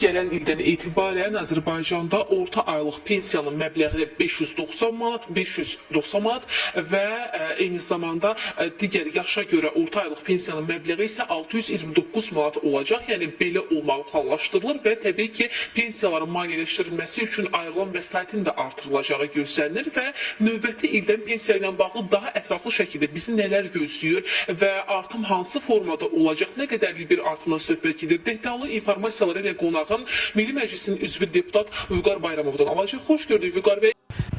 Gələn ildən etibarən Azərbaycanda orta aylıq pensiyanın məbləği 590 manat, 590 manat və eyni zamanda digər yaşa görə orta aylıq pensiyanın məbləği isə 629 manat olacaq. Yəni belə olmağı planlaşdırılır və təbii ki, pensiyaların maliyyələşdirilməsi üçün ayrılan vəsaitin də artırılacağı gözlənilir və növbəti ildən pensiya ilə bağlı daha ətraflı şəkildə bizi nələr gözləyir və artım hansı formada olacaq, nə qədərli bir artımdan söhbət gedir. Detallı informasiyaları ilə qonağı Milli Məclisin üzvü deputat Vüqar Bayramovdan alacaq. Xoş gördük Vüqar bəy.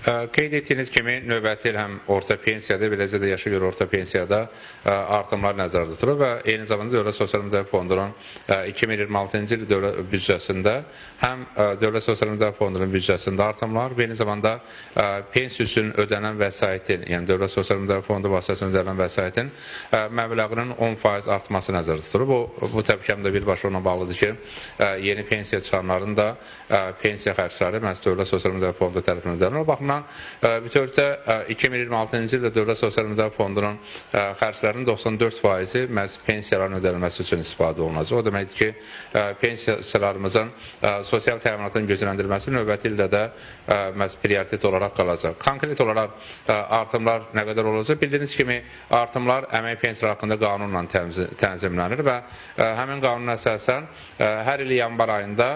Qeyd etdiyiniz kimi növbəti il həm orta pensiyada, beləcə də yaşa görə orta pensiyada artımlar nəzərdə tutulur və eyni zamanda Dövlət Sosial Müdafiə Fondunun 2026-cı il dövlət büdcəsində həm Dövlət Sosial Müdafiə Fondunun büdcəsində artımlar və eyni zamanda pensiya üçün ödənən vəsaitin, yəni Dövlət Sosial Müdafiə Fondu vasitəsilə ödənən vəsaitin məbləğinin 10% artması nəzərdə tutulur. Bu təbii ki, həm də birbaşa ona bağlıdır ki, yeni pensiya çıxanların da pensiya xərcləri məhz Dövlət Sosial Müdafiə Fondu tərəfindən ödənilir. O baxımdan bütövlükdə 2026-cı ildə Dövlət Sosial Müdafiə Fondunun xərclərinin 94%-i məhz pensiyaların ödənilməsi üçün istifadə olunacaq. O deməkdir ki, pensiyalarımızın sosial təminatın gücləndirilməsi növbəti ildə də məhz prioritet olaraq qalacaq. Konkret olaraq artımlar nə qədər olacaq? Bildiyiniz kimi artımlar əmək pensiyaları haqqında qanunla tənzimlənir və həmin qanuna əsasən hər il yanvar ayında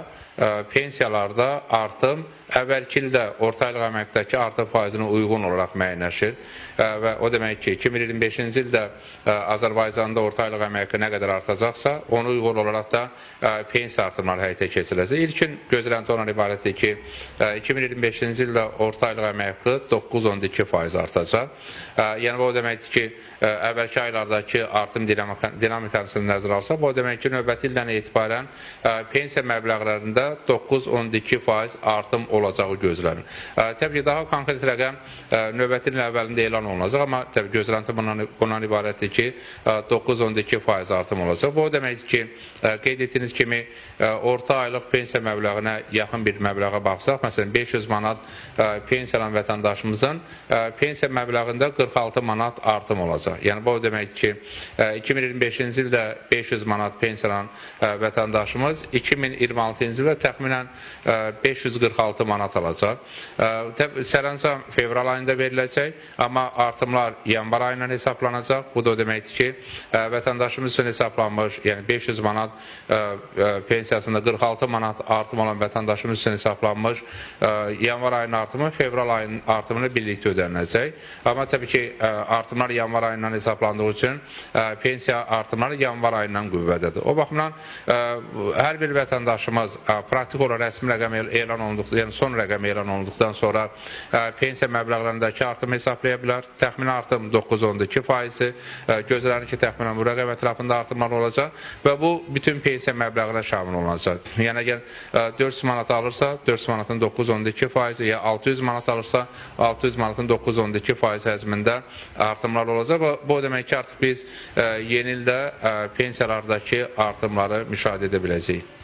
pensiyalarda artım əvvəlki ildə orta aylıq əməkdəki artım faizinə uyğun olaraq müəyyənləşir və o demək ki, 2025-ci ildə Azərbaycanda orta aylıq əmək nə qədər artacaqsa, ona uyğun olaraq da pensiya artımları həyata keçiriləcək. İlkin gözlənti ondan ibarətdir ki, 2025-ci ildə orta aylıq əmək 9,12% artacaq. Yəni, bu o deməkdir ki, əvvəlki aylardakı artım dinamikasını nəzərə alsaq, bu o demək ki, növbəti ildən etibarən pensiya məbləğlərində 9,12% artım olacağı gözlənir. Təbii ki, daha konkret rəqəm növbəti ilin əvvəlində elan olunacaq, amma təbii gözlənti bundan ibarətdir ki, 9,12% artım olacaq. Bu o deməkdir ki, qeyd etdiyiniz kimi orta aylıq pensiya məbləğinə yaxın bir məbləğə baxsaq, məsələn 500 manat pensiya alan vətəndaşımızın pensiya məbləğində 46 manat artım olacaq. Yəni, bu o deməkdir ki, 2025-ci ildə 500 manat pensiya alan vətəndaşımız 2026-cı ildə təxminən 546 manat alacaq. Sərəncam fevral ayında veriləcək, amma artımlar yanvar ayından hesablanacaq. Bu da o deməkdir ki, vətəndaşımız üçün hesablanmış, yəni 500 manat pensiyasında 46 manat artım olan vətəndaşımız üçün hesablanmış yanvar ayının artımı fevral ayının artımını birlikdə ödəniləcək. Amma təbii ki, artımlar yanvar ayından hesablandığı üçün pensiya artımları yanvar ayından qüvvədədir. O baxımdan hər bir vətəndaşımız praktik olaraq rəsmi rəqəm elan olunduqdan, yəni son rəqəm elan olunduqdan sonra pensiya məbləğlərindəki artımı hesablaya bilər. Təxmini artım 9,12%, gözlənir ki, təxminən bu rəqəm ətrafında artımlar olacaq və bu bütün pensiya məbləğinə şamil olunacaq. Yəni, əgər 400 manat alırsa, 400 manatın 9,12%, ya 600 manat alırsa, 600 manatın 9,12% həzmində artımlar olacaq və bu demək ki, artıq biz yeni ildə pensiyalardakı artımları müşahidə edə biləcəyik.